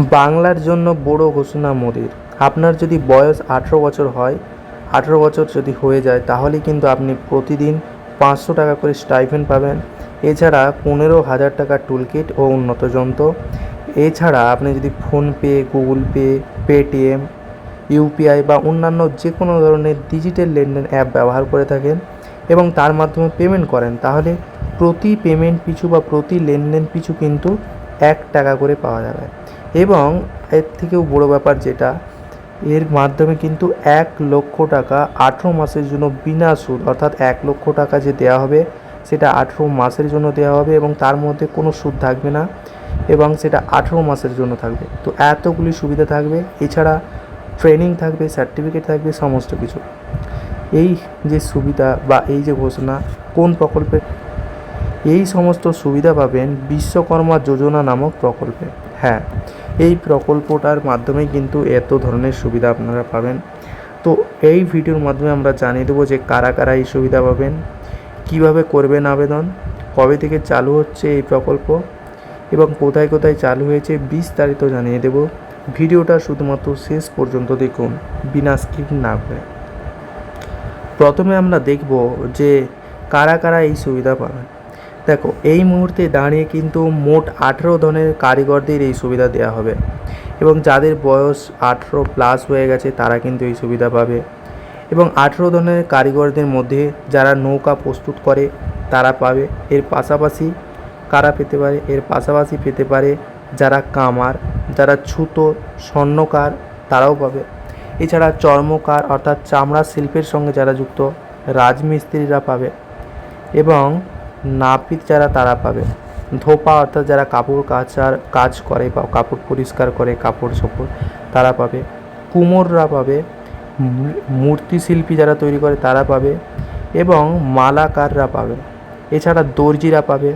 বাংলার জন্য বড় ঘোষণা মোদির। আপনার যদি বয়স 18 বছর হয়, 18 বছর যদি হয়ে যায়, তাহলে কিন্তু আপনি প্রতিদিন 500 টাকা করে স্টাইপেন্ড পাবেন। এছাড়া 15,000 টাকার টুলকিট ও উন্নত যন্ত্র। এছাড়া আপনি যদি PhonePe, Google pay, Paytm, UPI বা অন্যান্য যে কোনো ধরনের ডিজিটাল লেনদেন অ্যাপ ব্যবহার করে থাকেন এবং তার মাধ্যমে পেমেন্ট করেন, তাহলে প্রতি পেমেন্ট পিছু বা প্রতি লেনদেন পিছু কিন্তু 1 টাকা করে পাওয়া যাবে। এবং এর থেকেও বড় ব্যাপার যেটা, এর মাধ্যমে কিন্তু 1 লক্ষ টাকা 18 মাসের জন্য বিনা সুদ, অর্থাৎ 1 লক্ষ টাকা যে দেওয়া হবে সেটা 18 মাসের জন্য দেওয়া হবে এবং তার মধ্যে কোনো সুদ থাকবে না এবং সেটা 18 মাসের জন্য থাকবে। তো এতগুলি সুবিধা থাকবে, এছাড়া ট্রেনিং থাকবে, সার্টিফিকেট থাকবে, সমস্ত কিছু। এই যে সুবিধা বা এই যে ঘোষণা কোন প্রকল্পে, এই সমস্ত সুবিধা পাবেন বিশ্বকর্মা যোজনা নামক প্রকল্পে। হ্যাঁ, এই প্রকল্পটার মাধ্যমে কিন্তু এত ধরনের সুবিধা আপনারা পাবেন। তো এই ভিডিওর মাধ্যমে আমরা জানিয়ে দেবো যে কারা কারা এই সুবিধা পাবেন, কিভাবে করবেন আবেদন, কবে থেকে চালু হচ্ছে এই প্রকল্প এবং কোথায় কোথায় চালু হয়েছে বিস্তারিত জানিয়ে দেব। ভিডিওটা শুধুমাত্র শেষ পর্যন্ত দেখুন, বিনা স্কিপ না করে। প্রথমে আমরা দেখব যে কারা কারা এই সুবিধা পাবেন। দেখো, এই মুহূর্তে দাঁড়িয়ে কিন্তু মোট 18 ধরনের কারিগরদের এই সুবিধা দেওয়া হবে এবং যাদের বয়স 18+ হয়ে গেছে তারা কিন্তু এই সুবিধা পাবে। এবং 18 ধরনের কারিগরদের মধ্যে যারা নৌকা প্রস্তুত করে তারা পাবে। এর পাশাপাশি কারা পেতে পারে, এর পাশাপাশি পেতে পারে যারা কামার, যারা ছুতোর, স্বর্ণকার, তারাও পাবে। এছাড়া চর্মকার অর্থাৎ চামড়া শিল্পের সঙ্গে যারা যুক্ত রাজমিস্ত্রিরা পাবে এবং নাপিত যারা তারা পাবে। ধোপা অর্থাৎ যারা কাপড় কাজ করে বা কাপড় পরিষ্কার করে, কাপড় চোপড়, তারা পাবে। কুমোররা পাবে, মূর্তিশিল্পী যারা তৈরি করে তারা পাবে এবং মালাকাররা পাবে। এছাড়া দর্জিরা পাবে।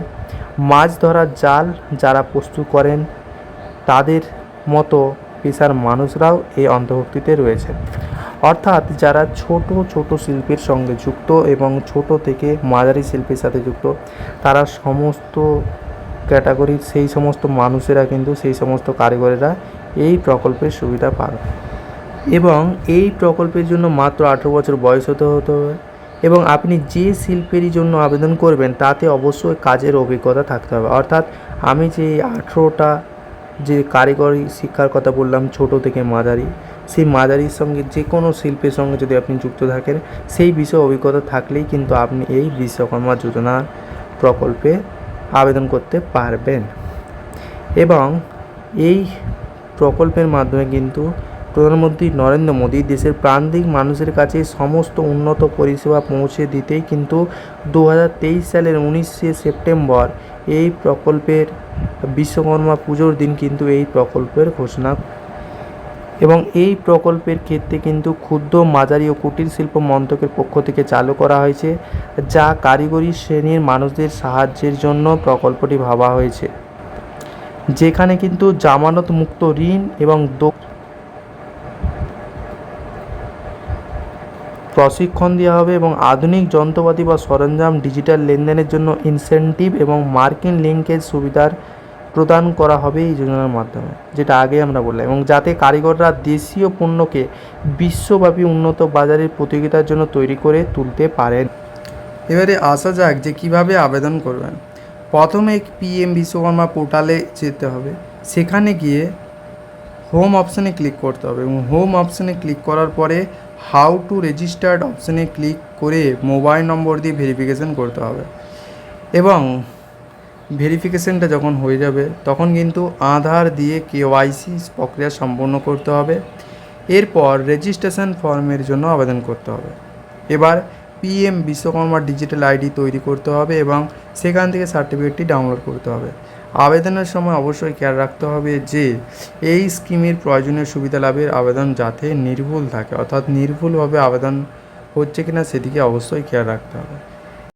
মাছ ধরার জাল যারা প্রস্তুত করেন তাদের মতো পেশার মানুষরাও এই অন্তর্ভুক্তিতে রয়েছে। অর্থাৎ যারা ছোট ছোট শিল্পের সঙ্গে যুক্ত এবং ছোট থেকে মাঝারি শিল্পের সাথে যুক্ত, তারা সমস্ত ক্যাটাগরির সেই সমস্ত মানুষেরা কিন্তু, সেই সমস্ত কারিগরেরা এই প্রকল্পের সুবিধা পাবে। এবং এই প্রকল্পের জন্য মাত্র 18 বছর বয়স হতে হবে এবং আপনি যে শিল্পেরই জন্য আবেদন করবেন তাতে অবশ্যই কাজের অভিজ্ঞতা থাকতে হবে। অর্থাৎ আমি যে 18টা যে কারিগরি শিক্ষার কথা বললাম, ছোট থেকে মাঝারি, সেই মাঝারির সঙ্গে যে কোনো শিল্পের সঙ্গে যদি আপনি যুক্ত থাকেন, সেই বিষয়ে অভিজ্ঞতা থাকলেই কিন্তু আপনি এই বিশ্বকর্মা যোজনার প্রকল্পে আবেদন করতে পারবেন। এবং এই প্রকল্পের মাধ্যমে কিন্তু প্রধানমন্ত্রী নরেন্দ্র মোদী দেশের প্রান্তিক মানুষের কাছে সমস্ত উন্নত পরিষেবা পৌঁছে দিতেই কিন্তু 2023 সালের 19শে সেপ্টেম্বর এই প্রকল্পের বিশ্বকর্মা পুজোর দিন কিন্তু এই প্রকল্পের ঘোষণা। এবং এই প্রকল্পের ক্ষেত্রে কিন্তু ক্ষুদ্র, মাঝারি ও কুটির শিল্প মন্ত্রকের পক্ষ থেকে চালু করা হয়েছে, যা কারিগরি শ্রেণীর মানুষদের সাহায্যের জন্য প্রকল্পটি ভাবা হয়েছে, যেখানে কিন্তু জামানত মুক্ত ঋণ এবং প্রশিক্ষণ দেওয়া হবে এবং আধুনিক যন্ত্রপাতি বা সরঞ্জাম, ডিজিটাল লেনদেনের জন্য ইনসেনটিভ এবং মার্কিন লিঙ্কেজ সুবিধার প্রদান করা হবে এই যোজনার মাধ্যমে, যেটা আগে আমরা বললাম। এবং যাতে কারিগররা দেশীয় পণ্যকে বিশ্বব্যাপী উন্নত বাজারের প্রতিযোগিতার জন্য তৈরি করে তুলতে পারেন। এবারে আসা যাক যে কীভাবে আবেদন করবেন। প্রথমে PM বিশ্বকর্মা পোর্টালে যেতে হবে, সেখানে গিয়ে হোম অপশানে ক্লিক করতে হবে এবং হোম অপশানে ক্লিক করার পরে হাউ টু রেজিস্টার্ড অপশানে ক্লিক করে মোবাইল নম্বর দিয়ে ভেরিফিকেশান করতে হবে। এবং ভেরিফিকেশানটা যখন হয়ে যাবে তখন কিন্তু আধার দিয়ে KYC প্রক্রিয়া সম্পন্ন করতে হবে। এরপর রেজিস্ট্রেশন ফর্মের জন্য আবেদন করতে হবে। এবার PM বিশ্বকর্মা ডিজিটাল ID তৈরি করতে হবে এবং সেখান থেকে সার্টিফিকেটটি ডাউনলোড করতে হবে। আবেদনের সময় অবশ্যই খেয়াল রাখতে হবে যে এই স্কিমের প্রয়োজনীয় সুবিধা লাভের আবেদন যাতে নির্ভুল থাকে, অর্থাৎ নির্ভুলভাবে আবেদন হচ্ছে কিনা সেদিকে অবশ্যই খেয়াল রাখতে হবে।